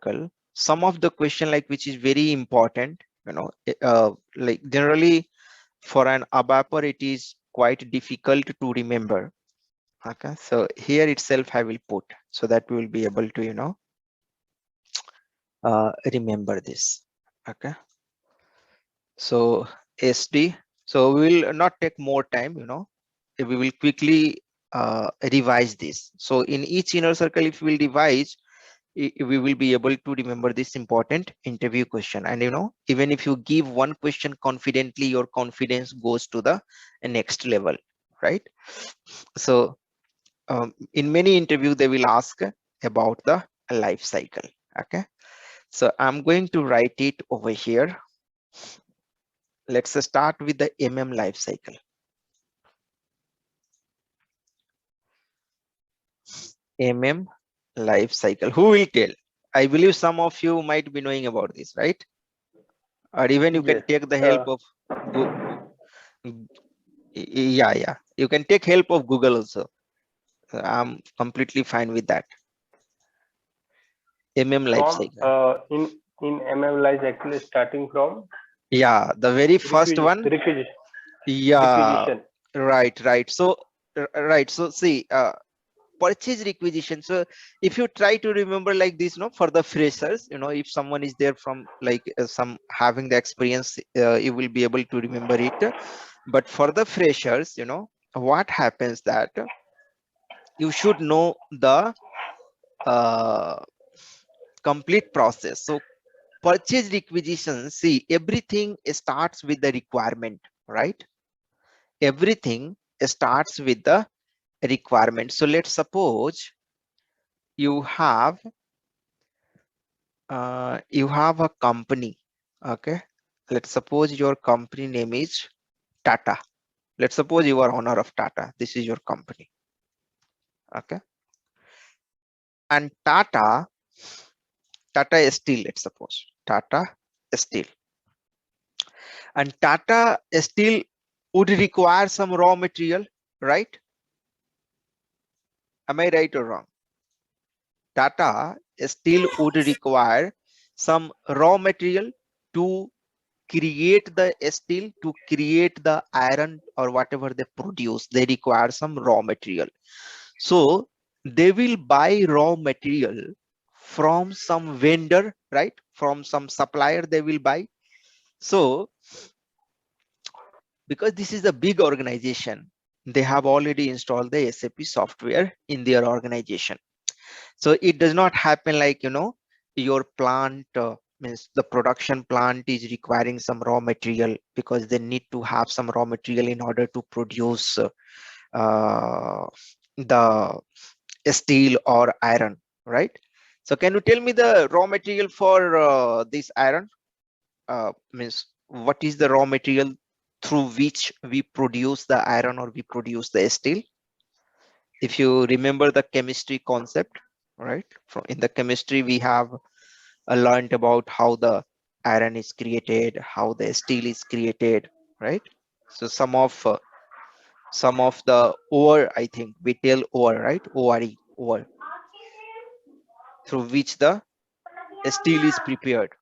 circle, some of the question like which is very important, like generally for an ABAPer, it is quite difficult to remember. Okay, so here itself I will put so that we will be able to, remember this. Okay, so SD. So we will not take more time, we will quickly revise this. So in each inner circle, if we will revise, we will be able to remember this important interview question. And even if you give one question confidently, your confidence goes to the next level, right? So in many interviews they will ask about the life cycle. Okay, so I'm going to write it over here. Let's start with the life cycle. Life cycle, who will tell? I believe some of you might be knowing about this, right? Or even you can Yes. take the help of yeah, you can take help of Google also. I'm completely fine with that. Life From cycle. in ML is actually starting from Yeah, the very first requisition, one. requisition, Yeah, requisition. right. So right, so see, purchase requisition. So if you try to remember like this, for the freshers, if someone is there from like some having the experience, you will be able to remember it. But for the freshers, what happens that you should know the uh, complete process. So purchase requisition, see, everything starts with the requirement, right? Everything starts with the requirement. So let's suppose you have a company. Okay, let's suppose your company name is Tata. Let's suppose you are owner of Tata. This is your company. Okay, and Tata Steel, let's suppose Tata Steel, and Tata Steel would require some raw material, right? Am I right or wrong? Tata Steel would require some raw material to create the steel, to create the iron or whatever they produce. They require some raw material. So they will buy raw material from some vendor, right? From some supplier they will buy. So because this is a big organization, they have already installed the SAP software in their organization. So it does not happen like, your plant means the production plant is requiring some raw material because they need to have some raw material in order to produce the steel or iron, right? So can you tell me the raw material for this iron? Means what is the raw material through which we produce the iron or we produce the steel? If you remember the chemistry concept, right? From in the chemistry we have learned about how the iron is created, how the steel is created, right? So some of the ore, I think we tell ore, right? Ore, through which the steel is prepared,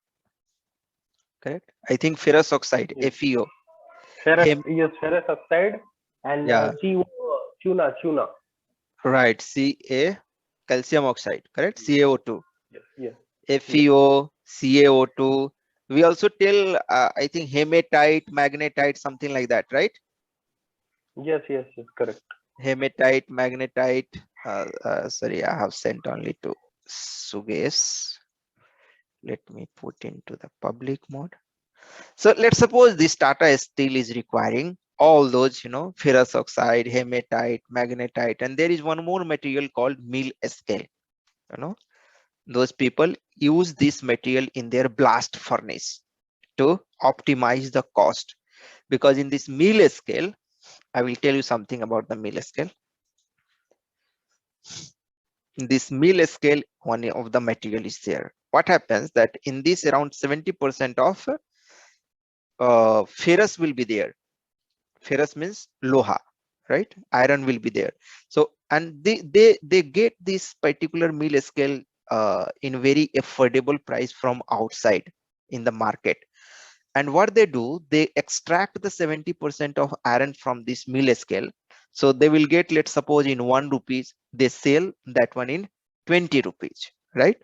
correct? I think ferrous oxide, Yes. FeO. Ferrous, Hem, yes, ferrous oxide and yeah, tuna. right. Calcium oxide, correct? CaO2, Yes, yes, yes, FeO, CaO2. We also tell, I think hematite, magnetite, something like that, right? yes, correct. Hematite, magnetite. Sorry, I have sent only to Sugesh. Let me put into the public mode. So let's suppose this Tata Steel is requiring all those, ferrous oxide, hematite, magnetite, and there is one more material called mill scale. You know, those people use this material in their blast furnace to optimize the cost, because in this mill scale, I will tell you something about the mill scale. In this mill scale, one of the material is there. What happens that in this around 70% of ferrous will be there. Ferrous means loha, right? Iron will be there. So and they get this particular mill scale in very affordable price from outside in the market. And what they do, they extract the 70% of iron from this mill scale. So they will get, let's suppose in 1 rupees, they sell that one in 20 rupees, right?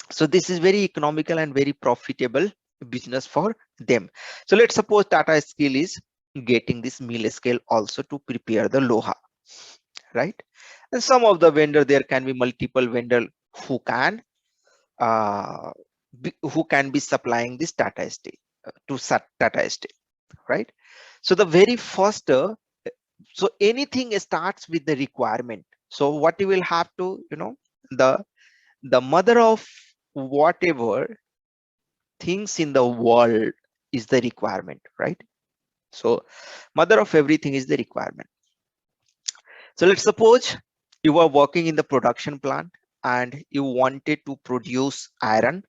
So this is very economical and very profitable business for them. So let's suppose Tata Steel is getting this mill scale also to prepare the Loha, right? And some of the vendor, there can be multiple vendor who can be supplying this Tata Steel Tata Steel, right? So the very first, so anything starts with the requirement. So what you will have to, the mother of whatever things in the world is the requirement, right? So mother of everything is the requirement. So let's suppose you are working in the production plant and you wanted to produce iron,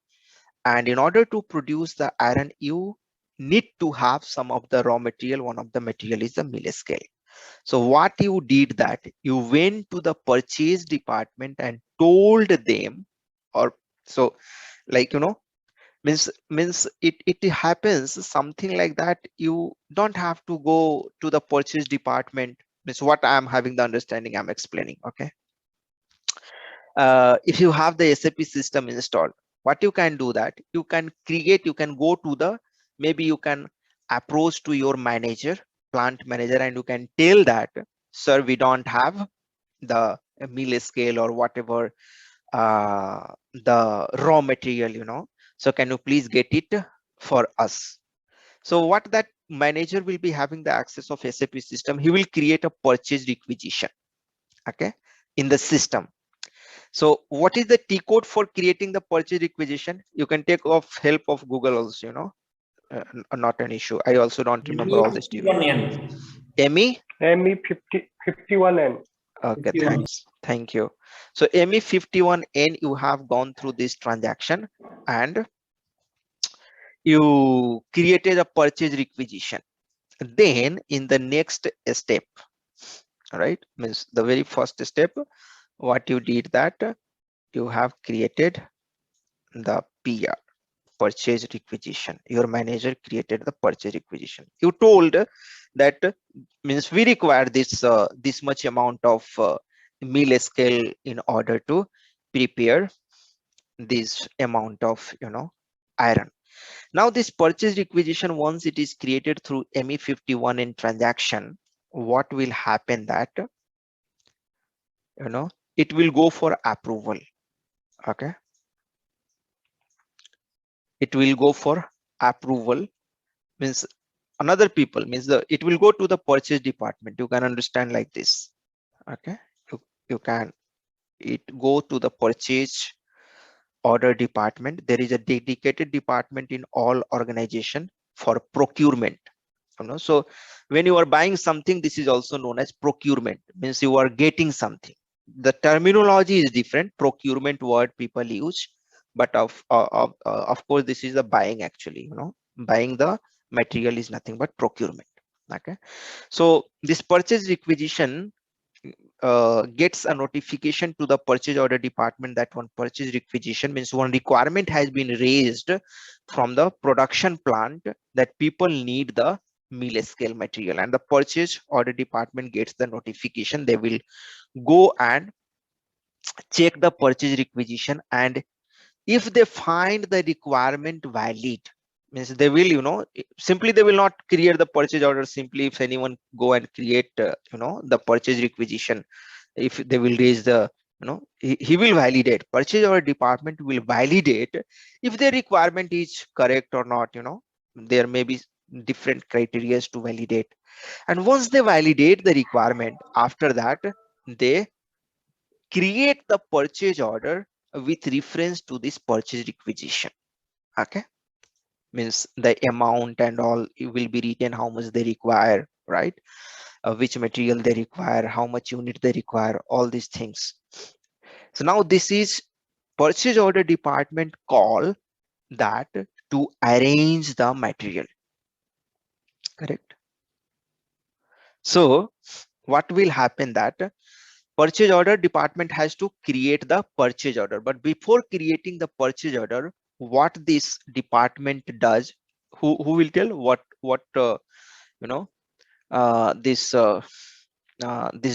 and in order to produce the iron you need to have some of the raw material. One of the material is the mill scale. So what you did, that you went to the purchase department and told them, or so, like, means it happens something like that. You don't have to go to the purchase department. Means what I'm having the understanding, I'm explaining, okay? If you have the SAP system installed, what you can do, that you can create, you can go to the, maybe you can approach to your manager, plant manager, and you can tell that, sir, we don't have the mill scale or whatever, the raw material, so can you please get it for us? So what that manager will be having the access of SAP system, he will create a purchase requisition, okay, in the system. So what is the T code for creating the purchase requisition? You can take off help of Google also, not an issue. I also don't remember all this. ME? ME 51N. Okay, 51. thanks. Thank you. So ME 51N, you have gone through this transaction and you created a purchase requisition. Then in the next step, right, means the very first step, what you did, that you have created the PR, purchase requisition. Your manager created the purchase requisition. You told that, means we require this much amount of mill scale in order to prepare this amount of iron. Now this purchase requisition, once it is created through ME51 in transaction, what will happen, that it will go for approval, okay? It will go for approval, means another people, means it will go to the purchase department. You can understand like this, okay? You can, it go to the purchase order department. There is a dedicated department in all organization for procurement, so when you are buying something, this is also known as procurement, means you are getting something. The terminology is different, procurement word people use, but of course this is the buying, actually, buying the material is nothing but procurement, okay? So this purchase requisition gets a notification to the purchase order department that one purchase requisition, means one requirement has been raised from the production plant, that people need the mill scale material, and the purchase order department gets the notification. They will go and check the purchase requisition, and if they find the requirement valid, means they will, simply they will not create the purchase order. Simply if anyone go and create the purchase requisition, if they will raise the, he will validate, purchase order department will validate if the requirement is correct or not. There may be different criteria to validate, and once they validate the requirement, after that they create the purchase order with reference to this purchase requisition, okay? Means the amount and all, it will be written, how much they require, right? Which material they require, how much unit they require, all these things. So now this is purchase order department call that to arrange the material, correct? So what will happen, that purchase order department has to create the purchase order, but before creating the purchase order, what this department does, who will tell what you know this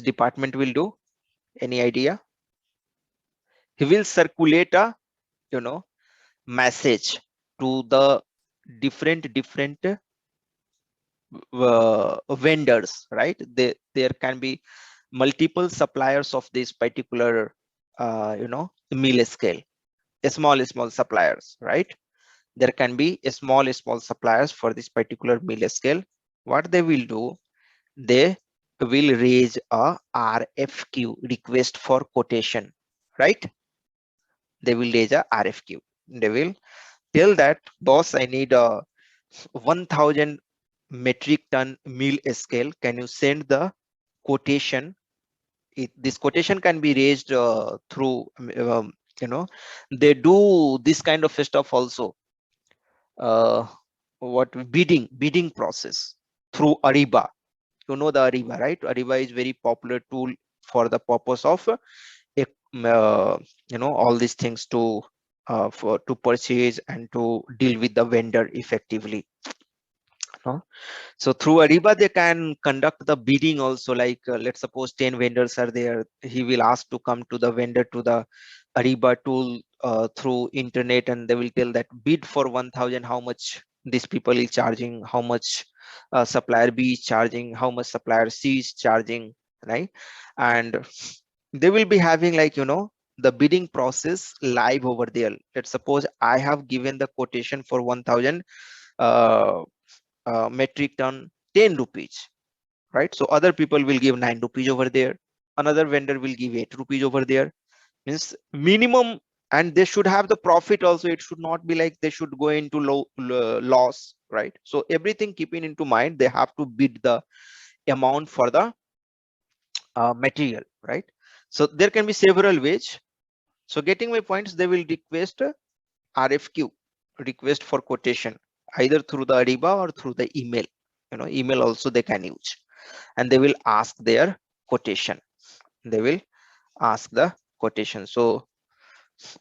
department will do? Any idea? He will circulate a message to the different vendors, right? There can be multiple suppliers of this particular meal scale, small suppliers, right? There can be small suppliers for this particular meal scale. What they will do, they will raise a RFQ, request for quotation, right? They will raise a RFQ. They will tell that, boss, I need a 1000 metric ton meal scale. Can you send the quotation? This quotation can be raised through they do this kind of stuff also, what bidding process through Ariba. You know the Ariba, right? Ariba is very popular tool for the purpose of all these things to purchase and to deal with the vendor effectively. So through Ariba, they can conduct the bidding also. Like let's suppose 10 vendors are there. He will ask to come to the vendor to the Ariba tool through internet, and they will tell that bid for 1000, how much these people is charging, how much supplier B is charging, how much supplier C is charging, right? And they will be having the bidding process live over there. Let's suppose I have given the quotation for 1000 metric ton 10 rupees, right? So other people will give 9 rupees over there, another vendor will give 8 rupees over there. Means minimum, and they should have the profit also. It should not be like they should go into loss, right? So everything keeping into mind, they have to bid the amount for the material, right? So there can be several ways. So getting my points, they will request RFQ, request for quotation, either through the Ariba or through the email. Email also they can use, and they will ask their quotation. They will ask the quotation. So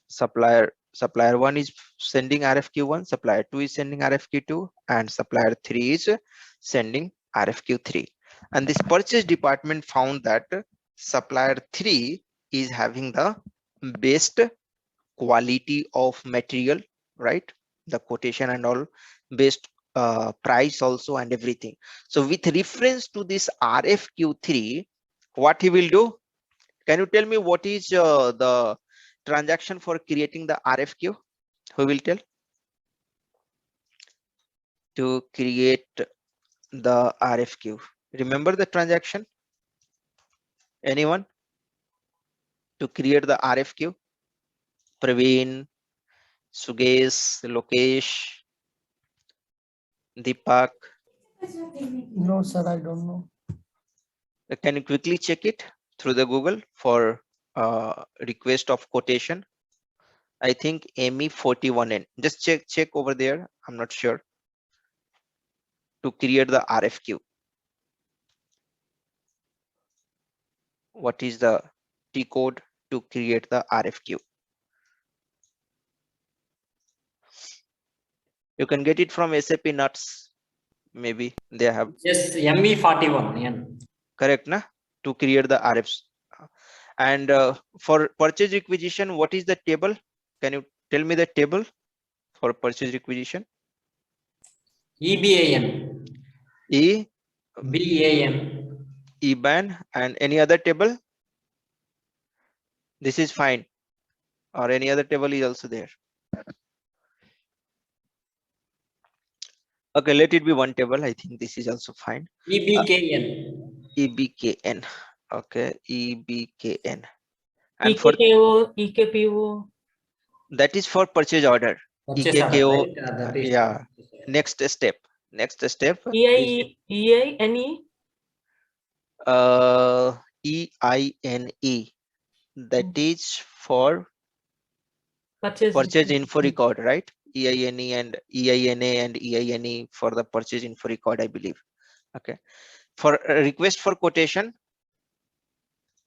supplier 1 is sending RFQ 1, supplier 2 is sending RFQ 2, and supplier 3 is sending RFQ 3. And this purchase department found that supplier 3 is having the best quality of material, right? The quotation and all, best price also, and everything. So with reference to this RFQ3, what he will do? Can you tell me what is the transaction for creating the RFQ? Who will tell? To create the RFQ, remember the transaction? Anyone? To create the RFQ? Praveen, Sugesh, Lokesh, Deepak. No, sir, I don't know. Can you quickly check it through the Google for request of quotation? I think ME41N. Just check over there. I'm not sure. To create the RFQ. What is the T code to create the RFQ? You can get it from SAP Nuts. Maybe they have. Yes, ME41N. Correct, na? To create the RFs. And for purchase requisition, what is the table? Can you tell me the table for purchase requisition? EBAN. BAN. EBAN, and any other table? This is fine. Or any other table is also there. Okay, let it be one table. I think this is also fine. EBKN. EBKN. Okay, EBKN. And for EKPO. that is for purchase order. Purchase order, EKKO. right? That is Yeah. Next step. EINE. EINE. That is for purchase info record, right? EINE and EINA and EINE for the purchase info record, I believe. Okay. For a request for quotation,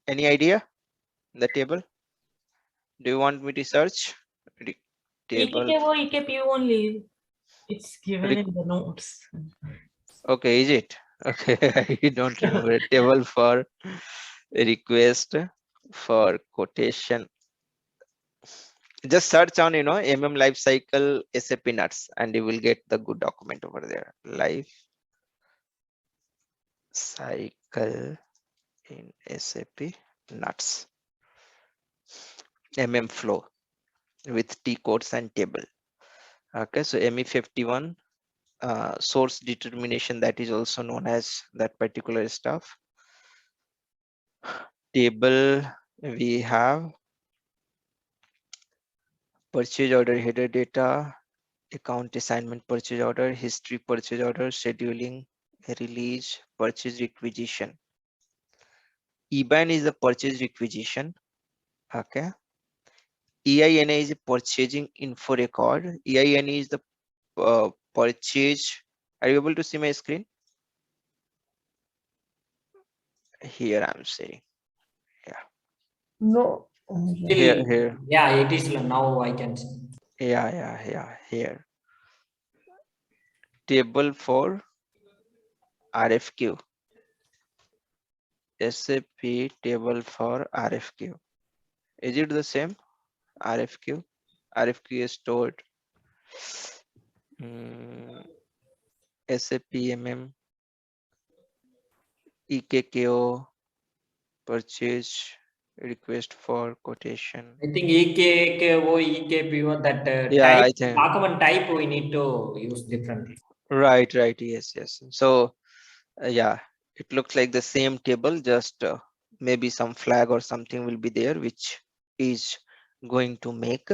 Any idea? The table? Do you want me to search? Table. EKPU only. It's given in the notes. Okay, is it? Okay, I don't remember. Table for request for quotation. Just search on, MM life cycle SAP nuts and you will get the good document over there. Life cycle in SAP nuts. MM flow with T codes and table. Okay, so ME51 source determination, that is also known as that particular stuff. Table, we have purchase order header data, account assignment purchase order, history purchase order, scheduling, release, purchase requisition. EBAN is the purchase requisition. Okay. EINA is a purchasing info record. EINA is the purchase. Are you able to see my screen? Here I'm saying. Yeah. No. Here. Yeah, it is now I can see. Yeah. Here. Table for RFQ. SAP table for RFQ. Is it the same? RFQ. RFQ is stored. SAP MM. EKKO. Purchase request for quotation. I think EKKO, EKPO, that Yeah, type, I think. document type we need to use differently. Right. Yes. So yeah, it looks like the same table, just maybe some flag or something will be there, which is going to make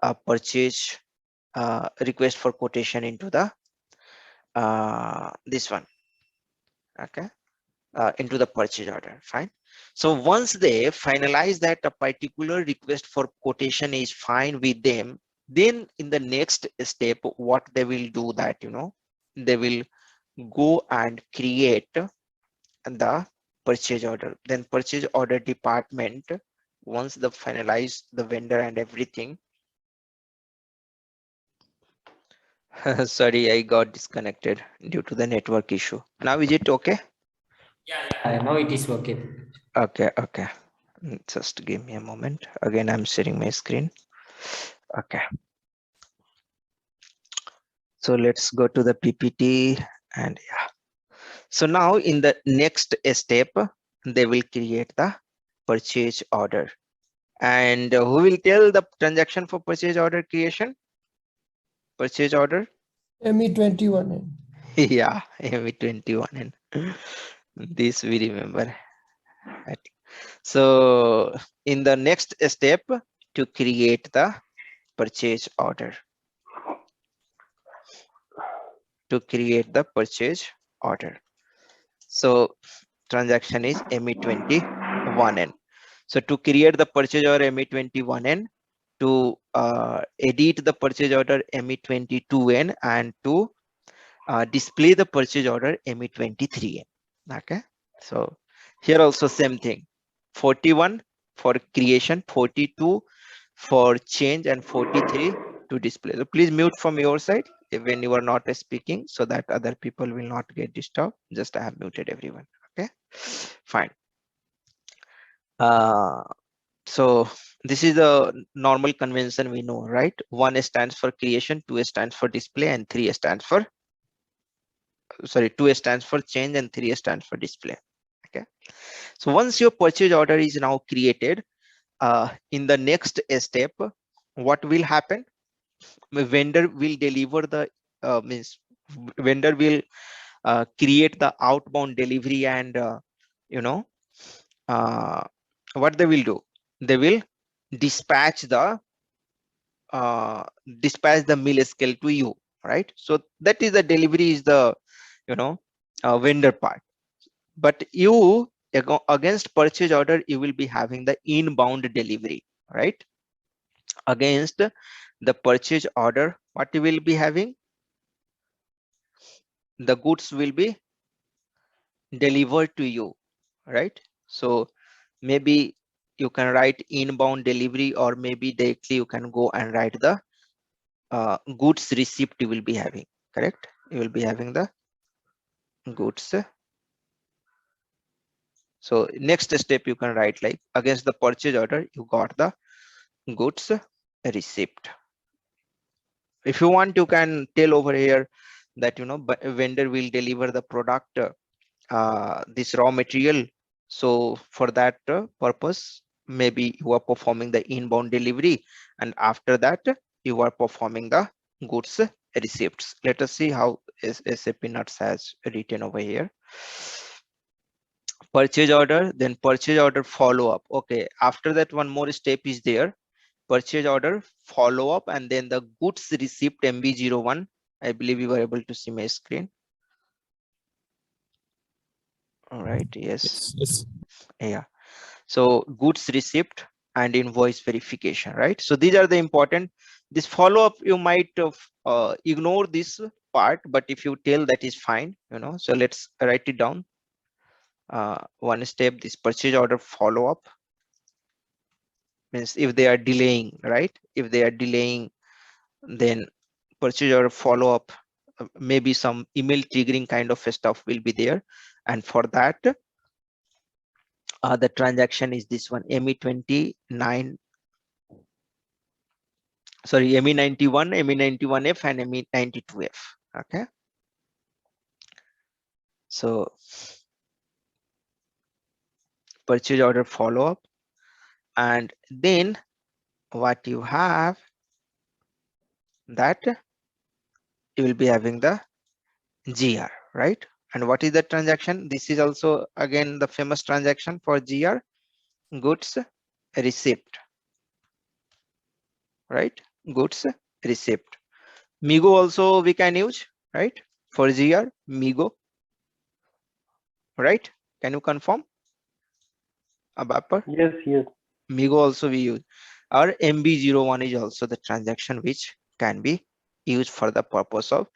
a purchase request for quotation into the this one. Okay. Into the purchase order. Fine. So once they finalize that a particular request for quotation is fine with them, then in the next step, what they will do that, they will go and create the purchase order. Then purchase order department, once they finalize the vendor and everything. Sorry, I got disconnected due to the network issue. Now is it okay? Yeah, now it is okay. Okay. Just give me a moment. Again, I'm sharing my screen. Okay. So let's go to the PPT and yeah. So now in the next step, they will create the purchase order. And who will tell the transaction for purchase order creation? Purchase order? ME21. Yeah, ME21. This we remember. Right. So in the next step, to create the purchase order. To create the purchase order. So transaction is ME21N. So to create the purchase order ME21N, to edit the purchase order ME22N, and to display the purchase order ME23N. Okay. So here also same thing. 41 for creation, 42 for change, and 43 to display. So please mute from your side when you are not speaking, so that other people will not get disturbed. Just I have muted everyone. Okay, fine. So this is the normal convention we know, right? 1 stands for creation, 2 stands for display, and 3 stands for, sorry, 2 stands for change and 3 stands for display. Okay. So once your purchase order is now created, in the next step, what will happen? The vendor will deliver the vendor will create the outbound delivery, and what they will do, they will dispatch the mill scale to you, right? So that is the delivery is the vendor part, but you against purchase order you will be having the inbound delivery, right? Against the purchase order, what you will be having, the goods will be delivered to you, right? So maybe you can write inbound delivery, or maybe directly you can go and write the goods receipt you will be having. Correct, you will be having the goods. So next step you can write like against the purchase order you got the goods receipt. If you want, you can tell over here that vendor will deliver the product, this raw material. So for that purpose, maybe you are performing the inbound delivery, and after that you are performing the goods receipts. Let us see how SAP Nuts has written over here. Purchase order, then purchase order follow up. Okay, after that one more step is there, purchase order follow up, and then the goods receipt MB01. I believe you were able to see my screen. All right, yes. Yes. Yeah, so goods receipt and invoice verification, right? So these are the important. This follow up you might ignore this part, but if you tell, that is fine, so let's write it down. One step, this purchase order follow up means if they are delaying, right? If they are delaying, then purchase order follow up, maybe some email triggering kind of stuff will be there, and for that the transaction is this one, ME29, sorry, ME91, ME91F, and ME92F. Okay, so purchase order follow up, and then what you have, that you will be having the GR, right? And what is the transaction? This is also again the famous transaction for GR, goods receipt, right? Goods receipt. Migo also we can use, right? For GR, Migo, right? Can you confirm, Abapar? Yes, yes. Migo also we use. Our MB01 is also the transaction which can be used for the purpose of.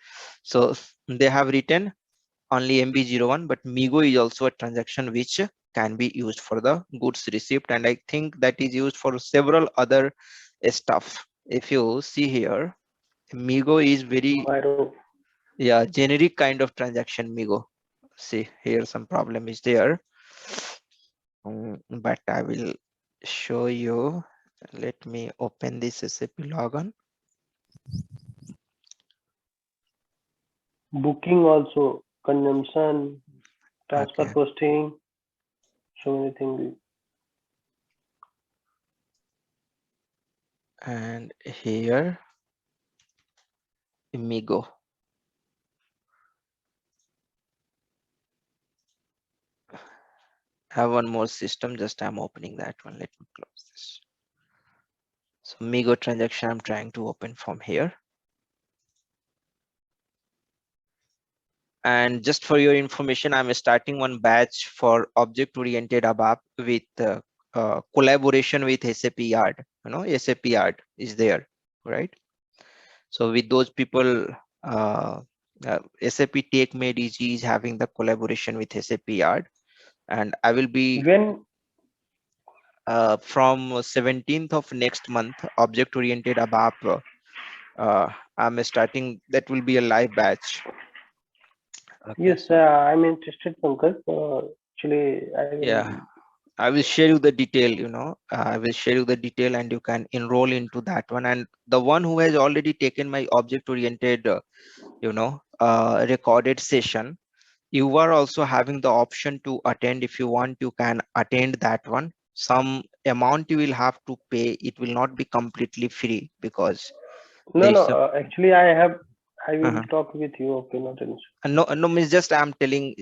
So they have written only MB01, but Migo is also a transaction which can be used for the goods receipt, and I think that is used for several other stuff. If you see here, Migo is very Myro. generic kind of transaction. Migo, see here some problem is there. But I will show you. Let me open this SAP login. Booking also, consumption, transfer Okay. posting, so many things. And here Migo. Have one more system, just I'm opening that one. Let me close this. So Migo transaction I'm trying to open from here. And just for your information, I'm starting one batch for object-oriented ABAP with collaboration with SAP Yard. SAP Yard is there, right? So with those people, SAP TechMade EG is having the collaboration with SAP Yard, and I will be When from 17th of next month, object-oriented ABAP. I'm starting. That will be a live batch. Okay, yes, so I'm interested, Pankaj. Actually, I will. yeah, I will share you the detail. I will share you the detail, and you can enroll into that one. And the one who has already taken my object-oriented, recorded session, you are also having the option to attend. If you want, you can attend that one. Some amount you will have to pay. It will not be completely free, because No, there no. is a Actually, I have. I will uh-huh. talk with you. Okay, not an issue. No, means just I'm telling,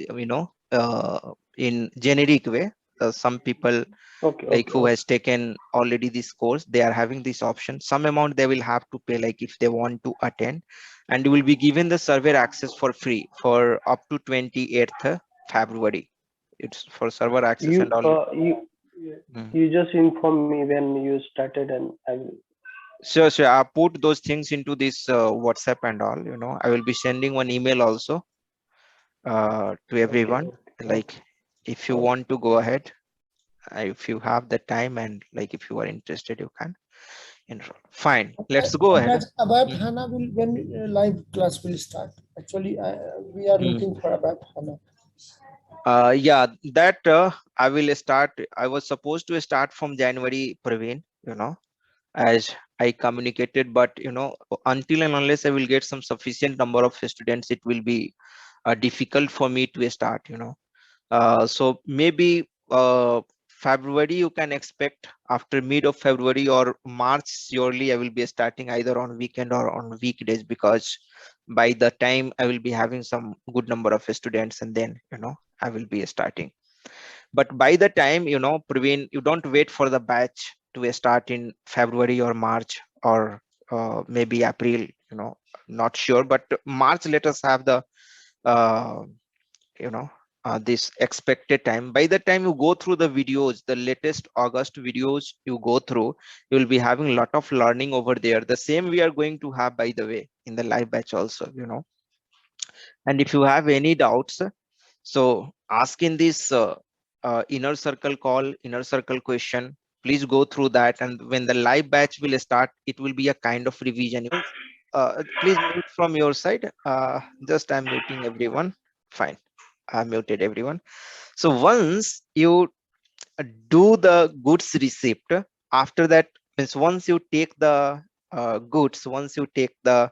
in generic way. Some people Okay, like okay, who okay. has taken already this course, they are having this option. Some amount they will have to pay, like if they want to attend, and you will be given the server access for free for up to 28th February. It's for server access and You, all. uh, you, Mm. you just inform me when you started, and I will. Sure, I put those things into this WhatsApp and all. I will be sending one email also to Okay, everyone. okay, Like, if you okay, want to go ahead, if you have the time and like if you are interested, you can enroll. Fine, let's go ahead. ABAP HANA will, when live class will start. Actually, we are looking for ABAP HANA. Yeah, that I will start. I was supposed to start from January, Praveen, as I communicated, but until and unless I will get some sufficient number of students, it will be difficult for me to start. So maybe February you can expect, after mid of February or March, surely I will be starting either on weekend or on weekdays, because by the time I will be having some good number of students, and then I will be starting. But by the time, Praveen, you don't wait for the batch to start in February or March or maybe April, not sure, but March, let us have the uh, this expected time. By the time you go through the videos, the latest August videos you go through, you will be having a lot of learning over there. The same we are going to have, by the way, in the live batch also. And if you have any doubts, so ask in this inner circle call, inner circle question. Please go through that, and when the live batch will start, it will be a kind of revision. Please mute from your side. Just I'm muting everyone. Fine, I muted everyone. So once you do the goods receipt, after that means once you take the goods, once you take the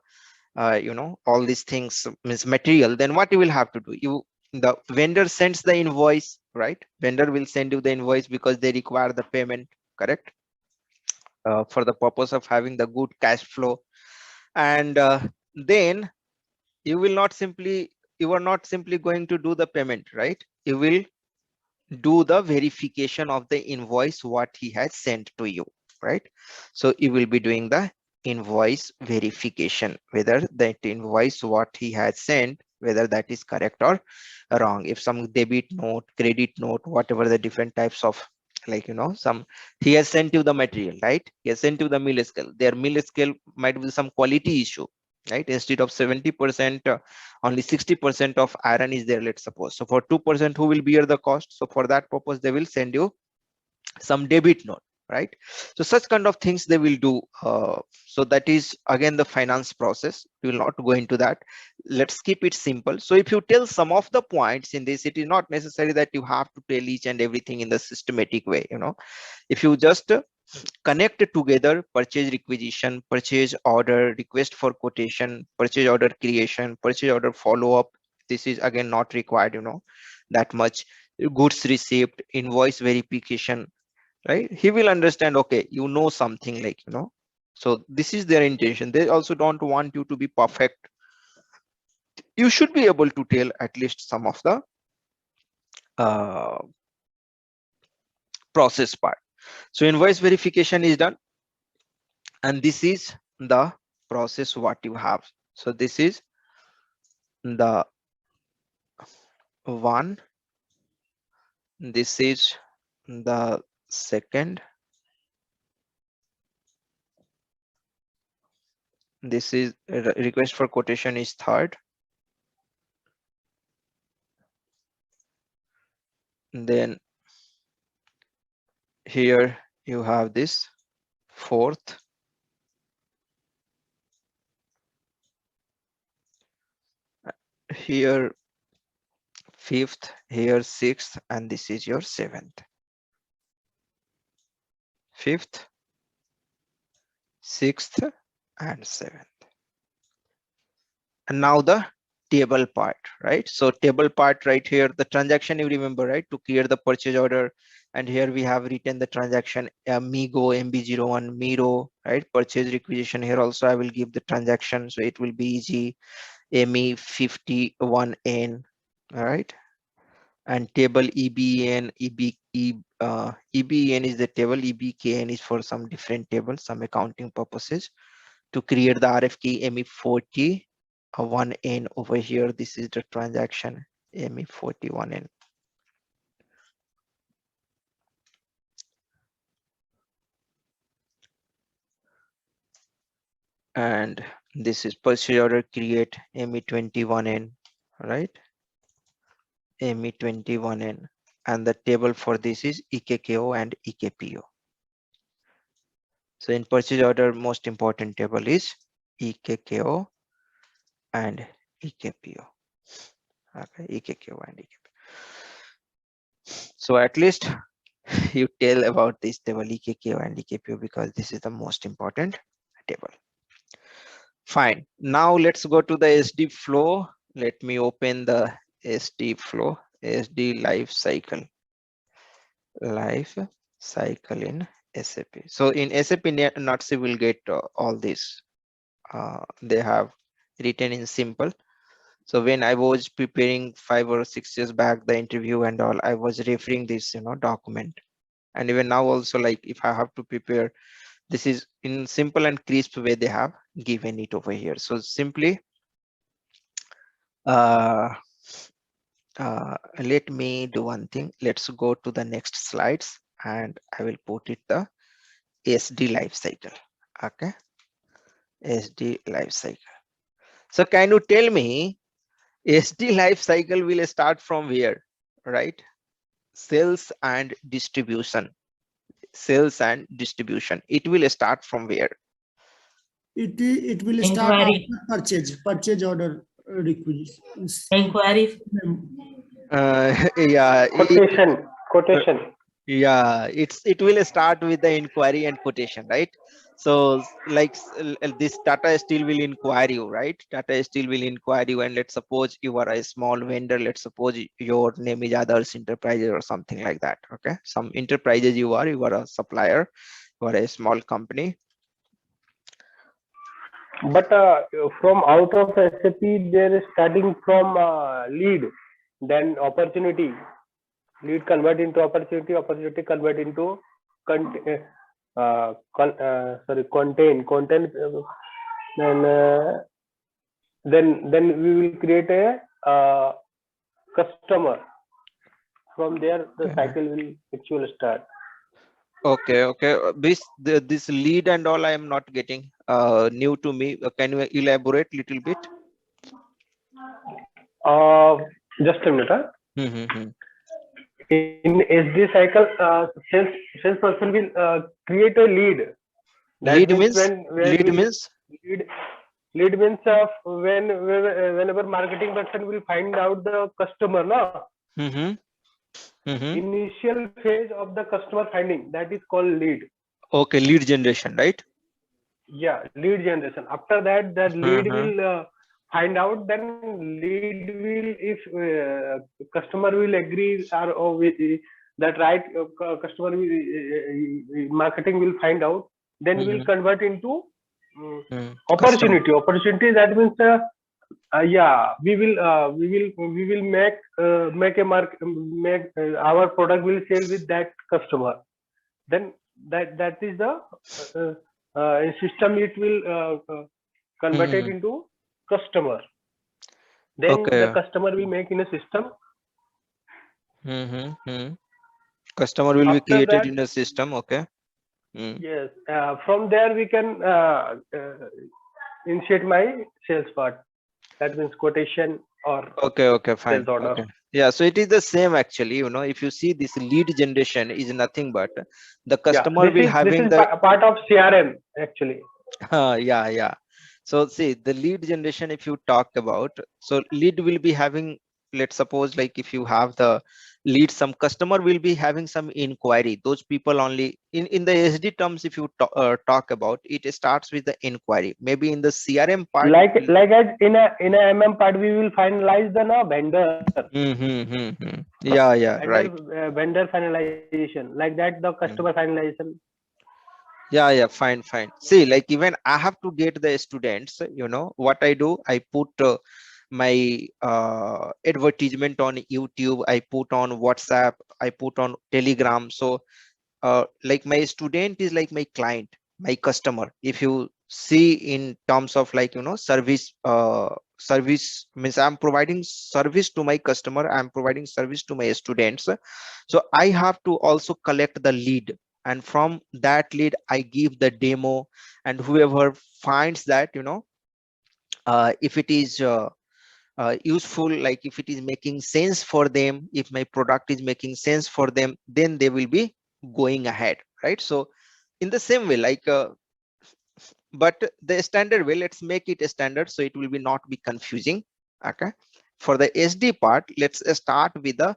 all these things means material, then what you will have to do, the vendor sends the invoice, right? Vendor will send you the invoice because they require the payment, correct? For the purpose of having the good cash flow. And then you are not simply going to do the payment, right? You will do the verification of the invoice what he has sent to you, right? So you will be doing the invoice verification, whether that invoice what he has sent, whether that is correct or wrong. If some debit note, credit note, whatever the different types of, like some, he has sent you the material, right? He has sent you the mill scale. Their mill scale might be some quality issue, right? Instead of 70%, only 60% of iron is there, let's suppose. So for 2%, who will bear the cost? So for that purpose, they will send you some debit note, right? So such kind of things they will do. So that is again the finance process. We will not go into that. Let's keep it simple. So if you tell some of the points in this, it is not necessary that you have to tell each and everything in the systematic way. If you just connect together purchase requisition, purchase order, request for quotation, purchase order creation, purchase order follow-up, this is again not required, that much. Goods received, invoice verification, right? He will understand, okay, something, like so this is their intention. They also don't want you to be perfect. You should be able to tell at least some of the uh, process part. So invoice verification is done, and this is the process what you have. So this is the one, this is the second, this is request for quotation is third, then here you have this fourth, here fifth, here sixth, and this is your seventh. Fifth, sixth, and seventh. And now the table part, right? So table part right here, the transaction, you remember, right? To clear the purchase order, and here we have written the transaction Migo MB01 Miro, right? Purchase requisition, here also I will give the transaction, so it will be easy. ME51N, all right? And table EBN, EBN is the table, EBKN is for some different tables, some accounting purposes. To create the RFK ME41N over here, this is the transaction ME41N. And this is purchase order create ME21N, right? ME21N. and the table for this is EKKO and EKPO. So in purchase order, most important table is EKKO and EKPO. Okay, EKKO and EKPO. So at least you tell about this table EKKO and EKPO because this is the most important table. Fine. Now let's go to the SD flow. Let me open the SD flow, SD life cycle in SAP. So in SAP NATC will get all this. They have written in simple. So when I was preparing 5 or 6 years back the interview and all, I was referring this document, and even now also, like if I have to prepare, this is in simple and crisp way they have given it over here. So simply let me do one thing. Let's go to the next slides and I will put it the SD life cycle. Okay, SD life cycle. So can you tell me SD life cycle will start from where, right? Sales and distribution. Sales and distribution. It will start from where? It will start Inquiry. after purchase order requisitions. Inquiry. Yeah. Quotation. Yeah, it will start with the inquiry and quotation, right? So like this Tata Steel will inquire you, right? Tata Steel will inquire you, and let's suppose you are a small vendor. Let's suppose your name is Others Enterprises or something like that. Okay, some enterprises you are a supplier, you are a small company. But from out of SAP, there is starting from lead, then opportunity. Lead convert into opportunity. Opportunity convert into content. Then we will create a customer. From there, the cycle will actually start. Okay. This lead and all I am not getting. New to me. Can you elaborate a little bit? Just a minute. Mm-hmm. In SD cycle, salesperson will create a lead. That Lead means lead means whenever marketing person will find out the customer, no. Initial phase of the customer finding, that is called lead. Okay, lead generation, right? Yeah, lead generation. After that, lead will find out. Then lead will, if customer will agree or that right customer will, marketing will find out. Then will convert into opportunity. Opportunity, that means we will make our product will sell with that customer. Then that is the system. It will convert it into customer. Then the customer will make in a system. Customer will be created in a system. Okay. Yes. From there we can initiate my sales part. That means quotation or okay, fine. sales order. Okay. Yeah, so it is the same actually. If you see this lead generation is nothing but the customer will having the part of CRM actually. Yeah. So see the lead generation, if you talk about, so lead will be having, let's suppose like if you have the lead, some customer will be having some inquiry. Those people only in the SD terms, if you talk about it, starts with the inquiry. Maybe in the CRM part, like as in a MM part, we will finalize the vendor. Yeah, right. Vendor finalization, like that the customer finalization. Yeah, fine. See, like even I have to get the students, what I do, I put my advertisement on YouTube, I put on WhatsApp, I put on Telegram. So like my student is like my client, my customer. If you see in terms of like service means I'm providing service to my customer, I'm providing service to my students. So I have to also collect the lead, and from that lead I give the demo, and whoever finds that if it is useful, like if it is making sense for them, if my product is making sense for them, then they will be going ahead, right? So in the same way, like but the standard way, let's make it a standard so it will be not be confusing. Okay, for the SD part, let's start with the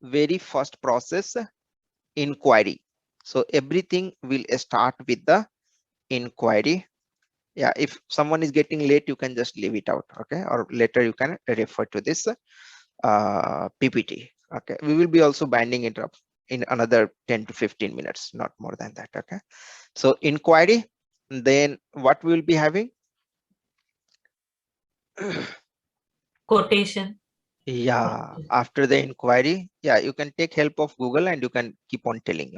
very first process, inquiry. So everything will start with the inquiry. Yeah, if someone is getting late, you can just leave it out. Okay, or later you can refer to this PPT. Okay, we will be also binding it up in another 10 to 15 minutes, not more than that. Okay, so inquiry, then what we will be having? Quotation. Yeah, after the inquiry, yeah, you can take help of Google and you can keep on telling,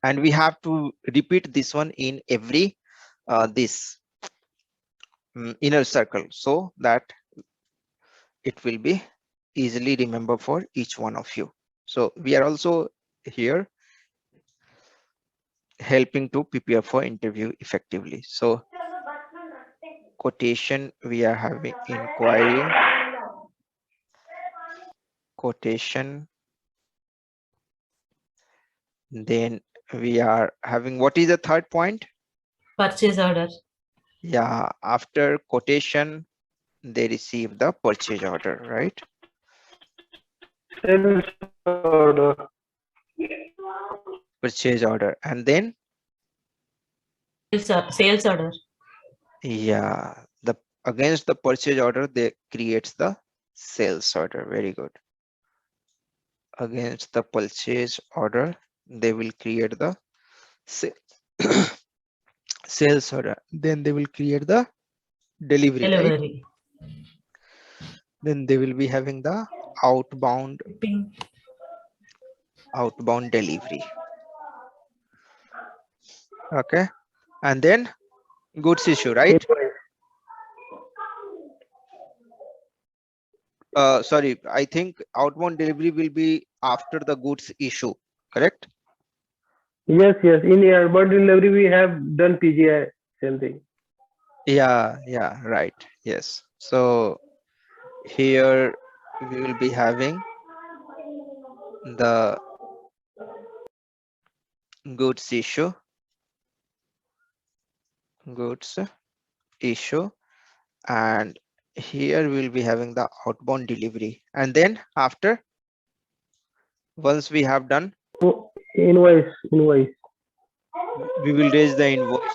and we have to repeat this one in every this inner circle, so that it will be easily remember for each one of you. So we are also here helping to prepare for interview effectively. So quotation, we are having inquiry, quotation, then we are having, what is the third point? Purchase order. Yeah, after quotation they receive the purchase order, right? Sales order. Purchase order, and then Sales order. yeah, the against the purchase order they creates the sales order. Very good. Against the purchase order they will create the sales order, then they will create the delivery, right? Delivery. Then they will be having the outbound Shipping. delivery. Okay, and then goods issue, right? Sorry, I think outbound delivery will be after the goods issue, correct? Yes, yes. In urban delivery, we have done PGI, same thing. Yeah, right. Yes. So here we will be having the goods issue, and here we'll be having the outbound delivery, and then after, once we have done, Invoice. we will raise the invoice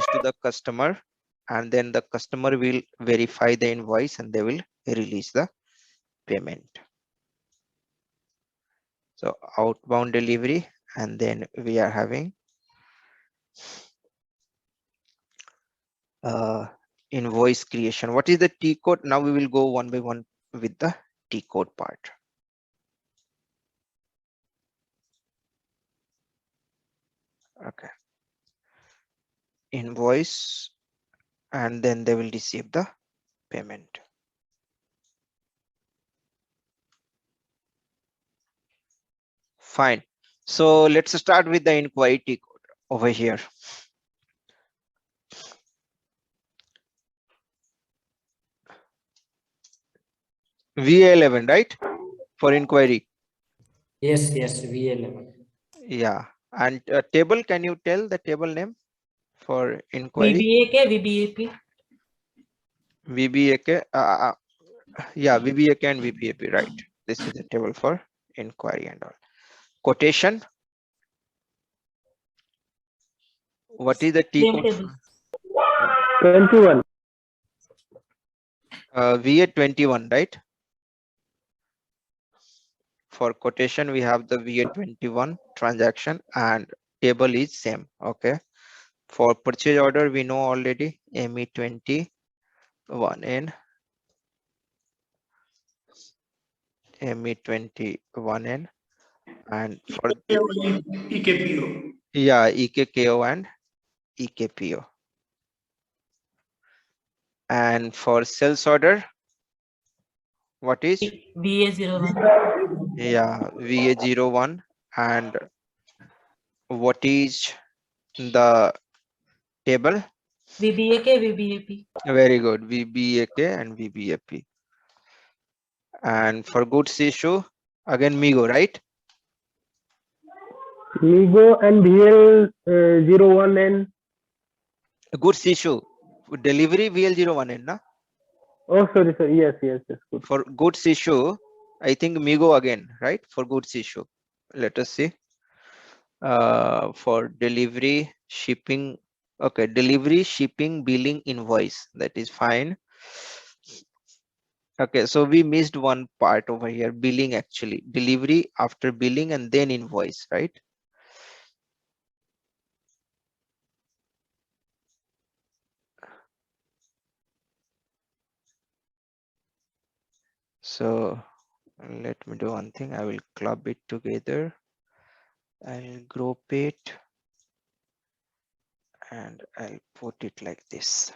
to the customer, and then the customer will verify the invoice and they will release the payment. So outbound delivery, and then we are having invoice creation. What is the T code? Now we will go one by one with the T code part. Okay, invoice, and then they will receive the payment. Fine. So let's start with the inquiry T code over here. VA11, right? For inquiry. Yes, VA11. Yeah. And table, can you tell the table name for inquiry? VBAK, VBAP. VBAK. Yeah, VBAK and VBAP, right? This is the table for inquiry and all. Quotation. What is the T Same code? table. 21. VA21, right? For quotation, we have the VA21 transaction, and table is same. Okay. For purchase order, we know already ME21N, ME21N, and for EKPO. yeah, EKKO and EKPO. And for sales order, what is? VA01. Yeah, VA01. And what is the table? VBAK, VBAP. Very good. VBAK and VBAP. And for goods issue, again MIGO, right? Migo and VL01N. Goods issue. Delivery VL01N, na? Oh, sorry. Yes. Good. For goods issue, I think MIGO again, right? For goods issue. Let us see. For delivery, shipping. Okay, delivery, shipping, billing, invoice. That is fine. Okay, so we missed one part over here, billing actually. Delivery after billing and then invoice, right? So let me do one thing. I will club it together. I'll group it and I'll put it like this.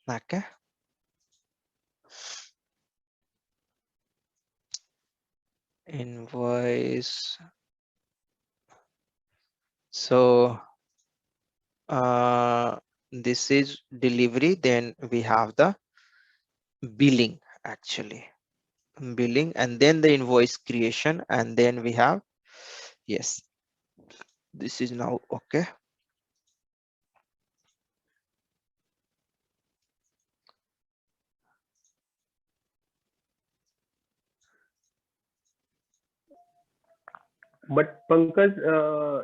Okay. Invoice. So this is delivery, then we have the billing actually. Billing and then the invoice creation, and then we have, yes, this is now okay. But Pankaj,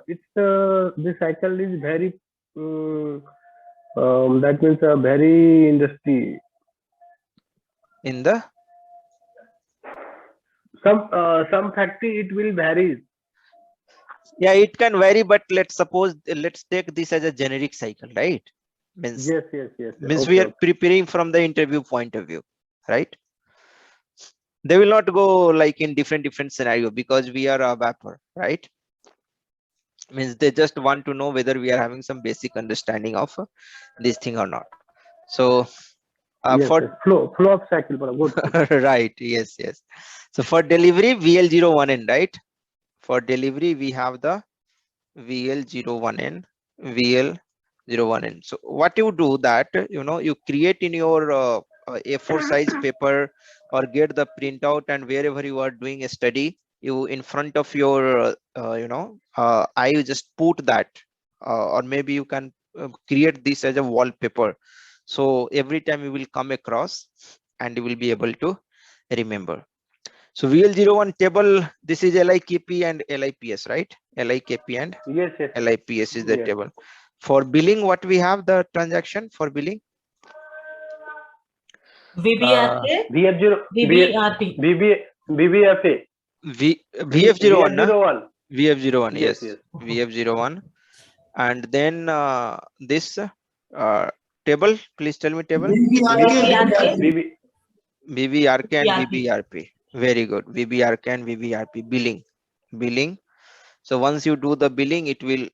this cycle is very. That means a very industry. In the Some factory it will vary. yeah, it can vary, but let's take this as a generic cycle, right? Means Yes. means we are preparing from the interview point of view, right? They will not go like in different scenario because we are a vapor, right? Means they just want to know whether we are having some basic understanding of this thing or not. So Yes, for flow of cycle, good. right, yes. So for delivery VL01N, right? For delivery we have the VL01N, VL01N. So what you do that, you create in your A4 size paper or get the printout, and wherever you are doing a study, you in front of your you just put that, or maybe you can create this as a wallpaper. So every time you will come across and you will be able to remember. So VL01 table, this is LIKP and LIPS, right? LIKP and Yes. LIPS is the Yes. table. For billing, what we have the transaction for billing? VBRK, VF0, VBRP. VBFA. VF01, na? VF01. VF01, yes. Yes. VF01. And then this table, please tell me table. VBRK. VBRK and VBRP. VBRP. Very good. VBRK and VBRP. Billing. So once you do the billing, it will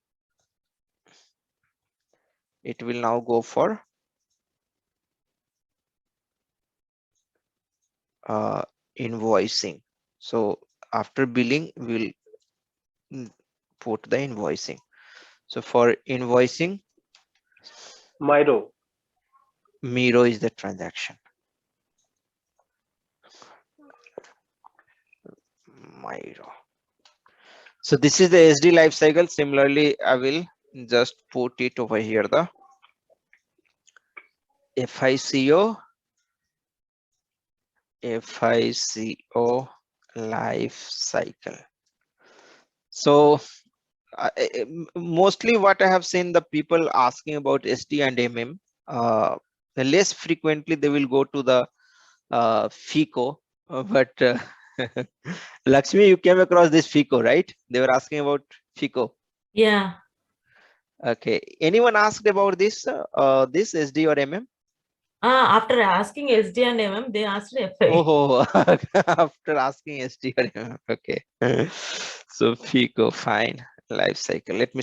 now go for invoicing. So after billing, we'll put the invoicing. So for invoicing, Miro is the transaction. Miro. So this is the SD life cycle. Similarly, I will just put it over here, the FICO life cycle. So mostly what I have seen, the people asking about SD and MM, less frequently they will go to the FICO, but Lakshmi, you came across this FICO, right? They were asking about FICO. Yeah. Okay, anyone asked about this this SD or MM? After asking SD and MM, they asked FI. Oh, after asking SD or MM. Okay. So FICO, fine. Life cycle. Let me